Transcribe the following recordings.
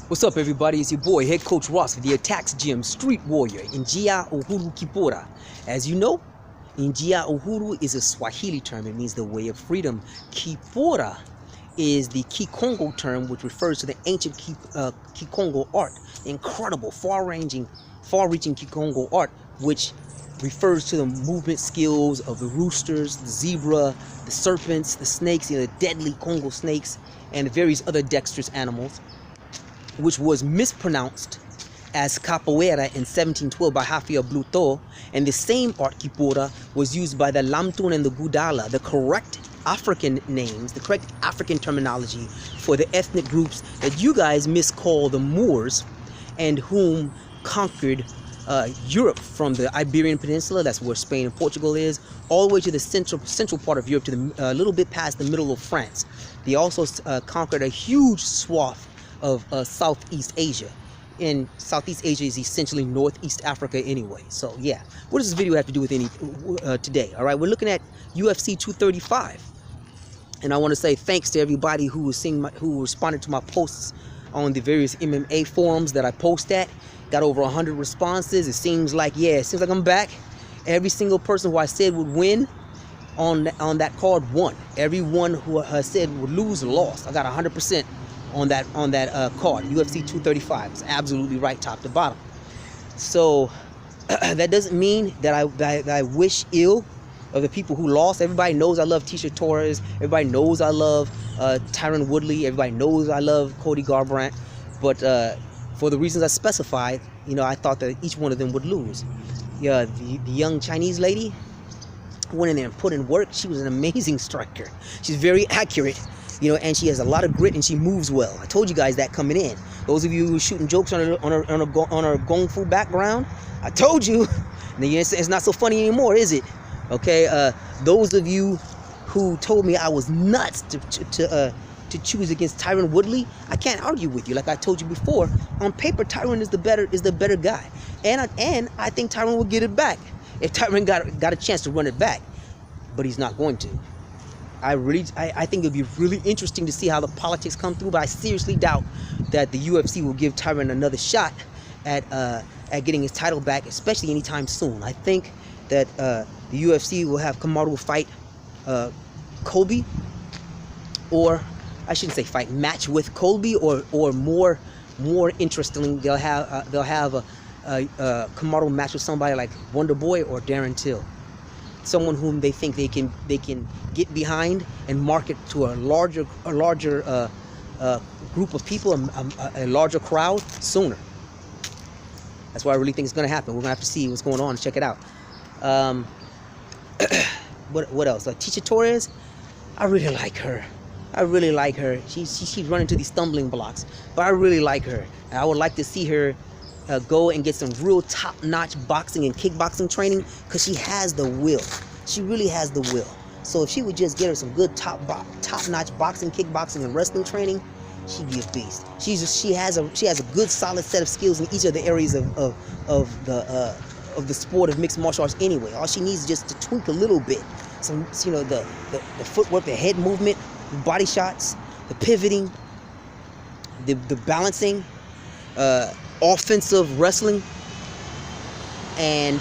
What's up, everybody? It's your boy, Head Coach Ross for the ATACX Gym Street Warrior, Njia Uhuru Kipora. As you know, Njia Uhuru is a Swahili term. It means the way of freedom. Kipora is the Kikongo term, which refers to the ancient Kikongo art. Incredible, far-reaching Kikongo art, which refers to the movement skills of the roosters, the zebra, the serpents, the snakes, the deadly Congo snakes, and various other dexterous animals, which was mispronounced as capoeira in 1712 by Hafia Bluto, and the same art Kipora was used by the Lamtun and the Gudala, the correct African names, the correct African terminology for the ethnic groups that you guys miscall the Moors, and whom conquered Europe from the Iberian Peninsula, that's where Spain and Portugal is, all the way to the central part of Europe, to the little bit past the middle of France. They also conquered a huge swath of Southeast Asia. And Southeast Asia is essentially Northeast Africa anyway. So yeah, what does this video have to do with today? All right, we're looking at UFC 235, and I want to say thanks to everybody who responded to my posts on the various MMA forums that I post at. Got over 100 responses. It seems like I'm back. Every single person who I said would win on that card won. Everyone who I said would lose lost. I got 100% on that card. UFC 235. It's absolutely right, top to bottom. So that doesn't mean that I wish ill of the people who lost. Everybody knows I love Tecia Torres. Everybody knows I love Tyron Woodley. Everybody knows I love Cody Garbrandt. But for the reasons I specified, I thought that each one of them would lose. Yeah, the young Chinese lady went in there and put in work. She was an amazing striker. She's very accurate, and she has a lot of grit, and she moves well. I told you guys that coming in. Those of you who are shooting jokes on her Gong Fu background, I told you. It's not so funny anymore, is it? Okay, those of you who told me I was nuts to choose against Tyron Woodley, I can't argue with you. Like I told you before, on paper, Tyron is the better guy, and I think Tyron will get it back if Tyron got a chance to run it back, but he's not going to. I think it'll be really interesting to see how the politics come through, but I seriously doubt that the UFC will give Tyron another shot at getting his title back, especially anytime soon. I think that the UFC will have Kamaru fight Colby, or I shouldn't say fight, match with Colby, or more interestingly, they'll have Kamaru match with somebody like Wonder Boy or Darren Till, someone whom they think they can get behind and market to a larger group of people, a larger crowd sooner. That's what I really think is going to happen. We're going to have to see what's going on and check it out. What else? Tecia Torres, I really like her. She's running into these stumbling blocks, but I really like her. And I would like to see her go and get some real top-notch boxing and kickboxing training, because she has the will. She really has the will. So if she would just get her some good top-notch boxing, kickboxing, and wrestling training, she'd be a beast. She has a good solid set of skills in each of the areas of the sport of mixed martial arts anyway. All she needs is just to tweak a little bit. Some the footwork, the head movement, the body shots, the pivoting, the balancing, offensive wrestling, and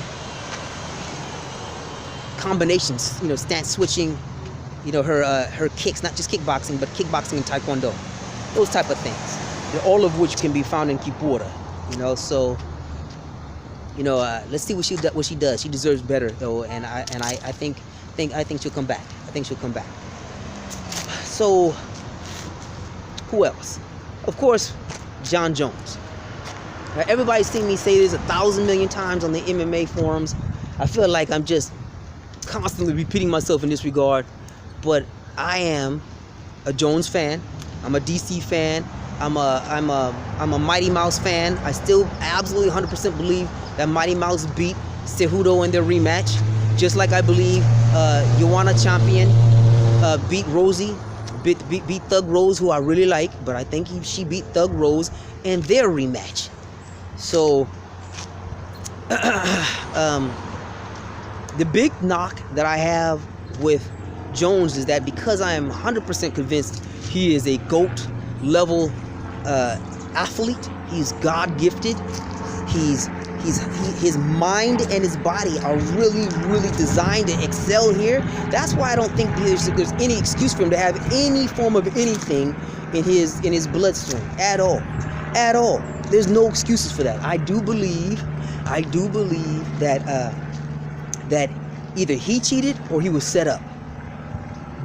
combinations, stance switching, her kicks, not just kickboxing, but kickboxing and taekwondo, those type of things, all of which can be found in Kipora. So let's see what she does. She deserves better though, and I think she'll come back. I think she'll come back. So who else? Of course, John Jones. Everybody's seen me say this 1,000 million times on the MMA forums. I feel like I'm just constantly repeating myself in this regard, but I am a Jones fan. I'm a DC fan. I'm a Mighty Mouse fan. I still absolutely 100% believe that Mighty Mouse beat Cejudo in their rematch, just like I believe Joanna Champion beat Rosie, beat Thug Rose, who I really like, but I think she beat Thug Rose in their rematch. So the big knock that I have with Jones is that because I am 100% convinced he is a GOAT level athlete. He's God-gifted. His mind and his body are really, really designed to excel here. That's why I don't think there's any excuse for him to have any form of anything in his bloodstream at all. At all. There's no excuses for that. I do believe that that either he cheated or he was set up.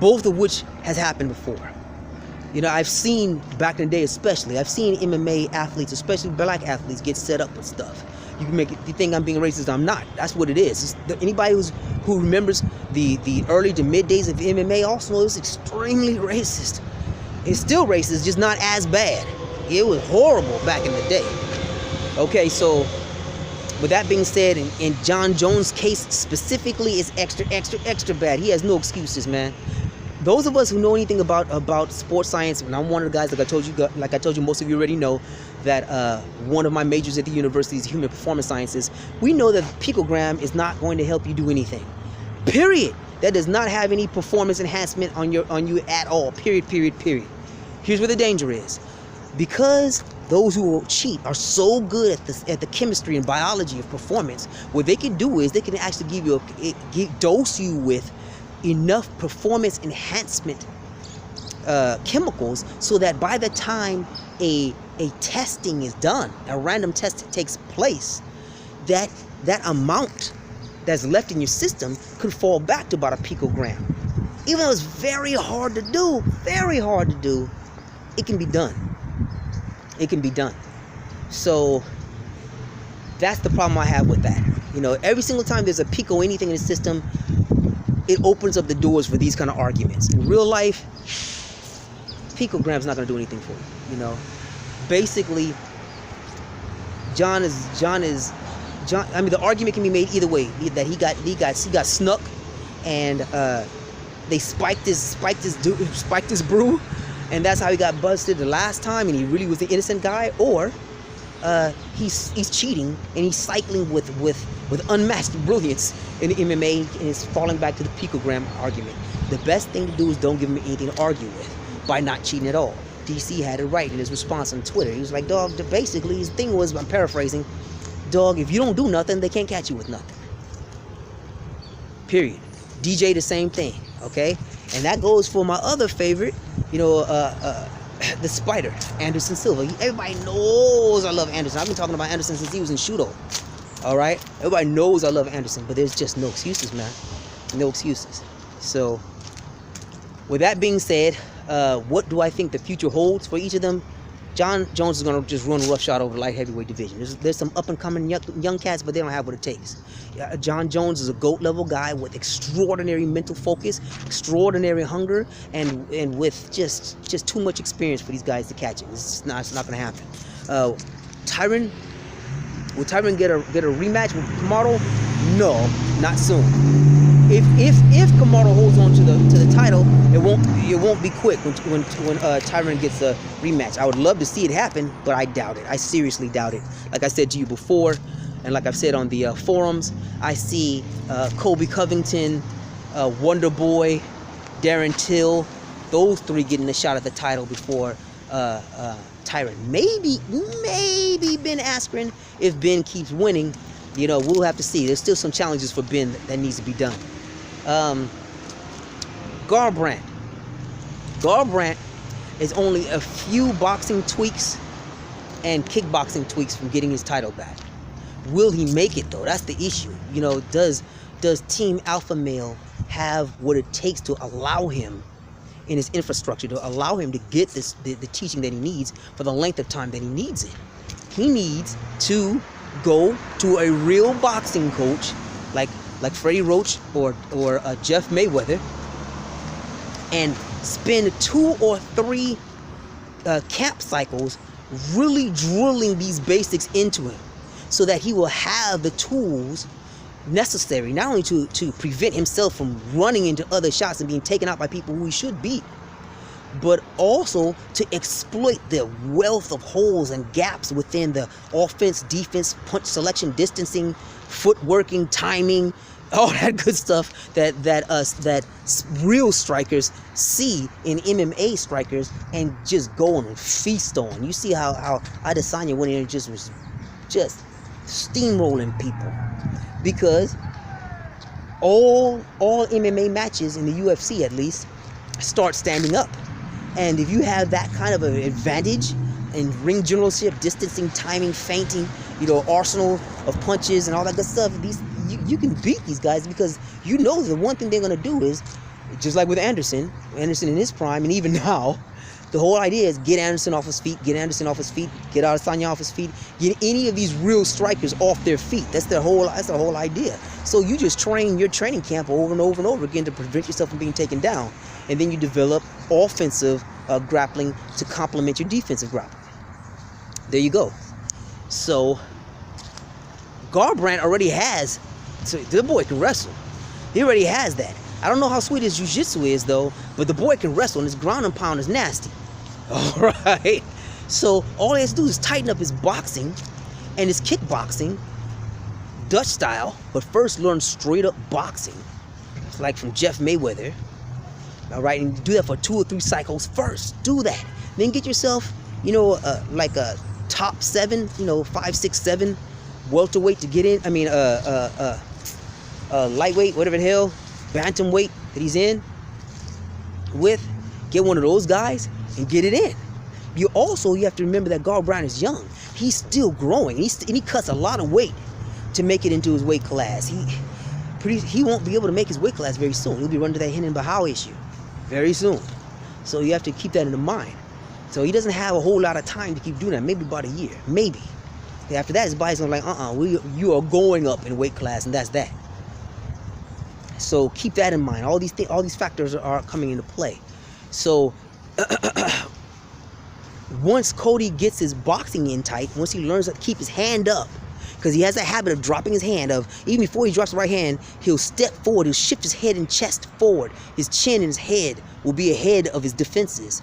Both of which has happened before. You know, I've seen back in the day, especially, I've seen MMA athletes, especially black athletes, get set up with stuff. You can make it, you think I'm being racist, I'm not. That's what it is. Anybody who remembers the early to mid days of MMA also knows it's extremely racist. It's still racist, just not as bad. It was horrible back in the day. Okay, so with that being said, in John Jones' case specifically, it's extra bad. He has no excuses, man. Those of us who know anything about sports science, and I'm one of the guys, like I told you, most of you already know that one of my majors at the university is human performance sciences. We know that picogram is not going to help you do anything. Period. That does not have any performance enhancement on you at all. Period. Here's where the danger is. Because those who will cheat are so good at the chemistry and biology of performance, what they can do is they can actually dose you with enough performance enhancement chemicals so that by the time a testing is done, a random test takes place, that amount that's left in your system could fall back to about a picogram. Even though it's very hard to do, it can be done. It can be done. So that's the problem I have with that. You know, every single time there's a pico anything in the system, it opens up the doors for these kind of arguments. In real life, picogram's not going to do anything for you. You know, basically, John. I mean, the argument can be made either way. That he got snuck, and they spiked his brew, and that's how he got busted the last time, and he really was the innocent guy, or he's cheating and he's cycling with unmatched brilliance in the MMA and is falling back to the picogram argument. The best thing to do is don't give him anything to argue with by not cheating at all. DC had it right in his response on Twitter. He was like, dog, basically his thing was, I'm paraphrasing, dog, if you don't do nothing, they can't catch you with nothing. Period. DJ the same thing, okay? And that goes for my other favorite, you know, the Spider, Anderson Silva. Everybody knows I love Anderson. I've been talking about Anderson since he was in Shudo. All right? Everybody knows I love Anderson, but there's just no excuses, man. No excuses. So, with that being said, what do I think the future holds for each of them? John Jones is going to just run roughshod over the light heavyweight division. There's some up-and-coming young cats, but they don't have what it takes. John Jones is a GOAT-level guy with extraordinary mental focus, extraordinary hunger, and with just too much experience for these guys to catch him. It's not going to happen. Tyron, will Tyron get a rematch with Kamaru? No, not soon. If Kamaru holds on to the title, it won't be quick when Tyron gets a rematch. I would love to see it happen, but I doubt it. I seriously doubt it. Like I said to you before, and like I've said on the forums, I see Colby Covington, Wonder Boy, Darren Till, those three getting a shot at the title before Tyron. Maybe Ben Askren if Ben keeps winning. You know, we'll have to see. There's still some challenges for Ben that needs to be done. Garbrandt is only a few boxing tweaks and kickboxing tweaks from getting his title back. Will he make it though? That's the issue. You know, does Team Alpha Male have what it takes to allow him in his infrastructure, to allow him to get the teaching that he needs for the length of time that he needs it? He needs to go to a real boxing coach like Freddie Roach or Jeff Mayweather and spend 2 or 3 camp cycles really drilling these basics into him so that he will have the tools necessary not only to prevent himself from running into other shots and being taken out by people who he should beat, but also to exploit the wealth of holes and gaps within the offense, defense, punch selection, distancing, footworking, timing, all that good stuff that real strikers see in MMA strikers and just go on and feast on. You see how Adesanya went in and just was steamrolling people, because all MMA matches in the UFC at least start standing up. And if you have that kind of an advantage in ring generalship, distancing, timing, feinting, arsenal of punches and all that good stuff, you can beat these guys, because you know the one thing they're going to do is, just like with Anderson in his prime, and even now, the whole idea is get Anderson off his feet, get Adesanya off his feet, get any of these real strikers off their feet. That's the whole idea. So you just train your training camp over and over and over again to prevent yourself from being taken down. And then you develop offensive grappling to complement your defensive grappling. There you go. So Garbrandt already has, so the boy can wrestle. He already has that. I don't know how sweet his jiu-jitsu is though, but the boy can wrestle, and his ground and pound is nasty. All right. So all he has to do is tighten up his boxing and his kickboxing, Dutch style, but first learn straight up boxing, like from Jeff Mayweather. All right, and do that for 2 or 3 cycles first. Do that. Then get yourself, like a top 7, 5, 6, 7 welterweight to get in. I mean, lightweight, whatever the hell, bantamweight that he's in with. Get one of those guys and get it in. You have to remember that Garbrandt is young. He's still growing. And he cuts a lot of weight to make it into his weight class. He won't be able to make his weight class very soon. He'll be running to that Henan Bahau issue very soon. So you have to keep that in mind. So he doesn't have a whole lot of time to keep doing that. Maybe about a year. Maybe. After that, his body's gonna be like, you are going up in weight class, and that's that. So keep that in mind. All these factors are coming into play. So once Cody gets his boxing in tight, once he learns to keep his hand up, because he has a habit of dropping his hand, even before he drops the right hand, he'll step forward, he'll shift his head and chest forward. His chin and his head will be ahead of his defenses.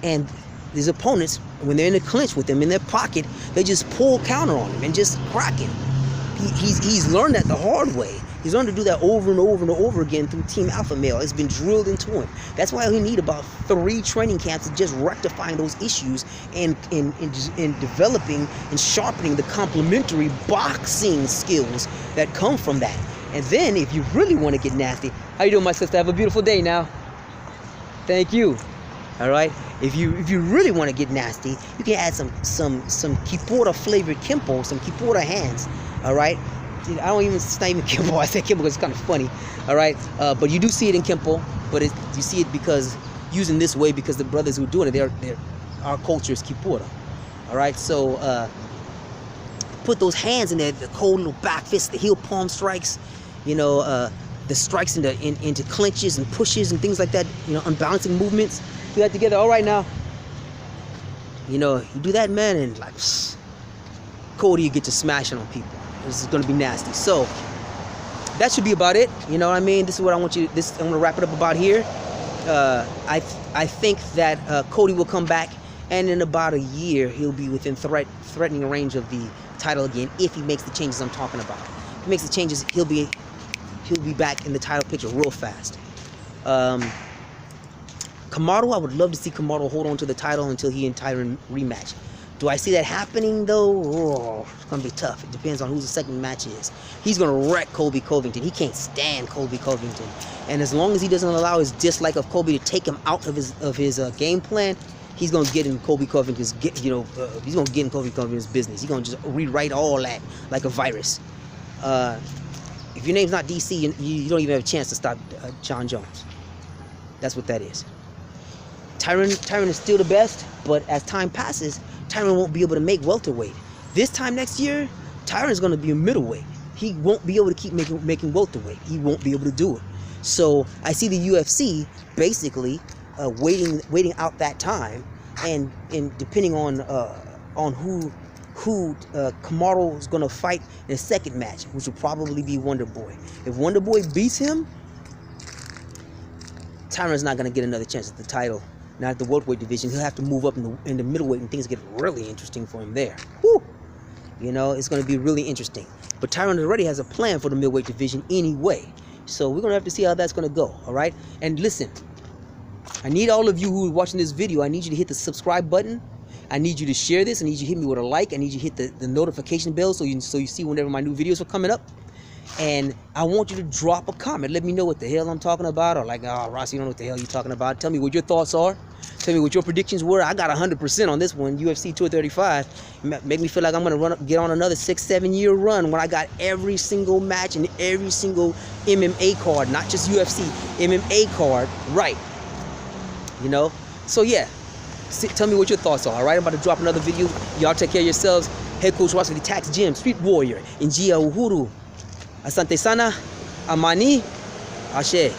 And his opponents, when they're in a clinch with him in their pocket, they just pull counter on him and just crack him. He's learned that the hard way. He's learned to do that over and over and over again through Team Alpha Male. It's been drilled into him. That's why he need about 3 training camps to just rectifying those issues and developing and sharpening the complementary boxing skills that come from that. And then, if you really want to get nasty, how you doing, my sister? Have a beautiful day now. Thank you. All right. If you really want to get nasty, you can add some Kipora flavored Kimpo, some Kipora hands. All right. It's not even Kimpo. I say Kimpo because it's kind of funny. All right. But you do see it in Kimpo, but you see it because using this way, because the brothers who are doing it, our culture is Kipora. All right. So put those hands in there, the cold little back fist, the heel palm strikes, the strikes into clinches and pushes and things like that, unbalancing movements. Do that together. All right now. You do that, man, and like Cody, you get to smashing on people. This is going to be nasty. So that should be about it. You know what I mean? This is what I want you. I want to wrap it up about here. I think that Cody will come back, and in about a year he'll be within threatening range of the title again if he makes the changes I'm talking about. If he makes the changes, he'll be back in the title picture real fast. Kamaru, I would love to see Kamaru hold on to the title until he and Tyron rematch. Do I see that happening, though? Oh, it's going to be tough. It depends on who the second match is. He's going to wreck Colby Covington. He can't stand Colby Covington. And as long as he doesn't allow his dislike of Colby to take him out of his game plan, he's going to get in Colby Covington's, he's going to get in Colby Covington's business. He's going to just rewrite all that like a virus. If your name's not DC, you don't even have a chance to stop John Jones. That's what that is. Tyron is still the best, but as time passes, Tyron won't be able to make welterweight. This time next year, Tyron is going to be a middleweight. He won't be able to keep making welterweight. He won't be able to do it. So I see the UFC basically waiting out that time, and depending on who Kamaru is going to fight in the second match, which will probably be Wonder Boy. If Wonder Boy beats him, Tyron's not going to get another chance at the title. Not at the welterweight division. He'll have to move up in the middleweight, and things get really interesting for him there. Whew. You know, it's going to be really interesting. But Tyron already has a plan for the middleweight division anyway. So we're going to have to see how that's going to go, all right? And listen, I need all of you who are watching this video, I need you to hit the subscribe button. I need you to share this. I need you to hit me with a like. I need you to hit the notification bell so you see whenever my new videos are coming up. And I want you to drop a comment. Let me know what the hell I'm talking about. Or like, oh, Ross, you don't know what the hell you're talking about. Tell me what your thoughts are. Tell me what your predictions were. I got 100% on this one, UFC 235. Make me feel like I'm going to get on another 6-7 year run when I got every single match and every single MMA card, not just UFC, MMA card, right. You know? So, yeah. Tell me what your thoughts are, all right? I'm about to drop another video. Y'all take care of yourselves. Head Coach Ross with the ATACX Gym, Street Warrior, in Gia Uhuru. Asante sana, Amani, Ashe.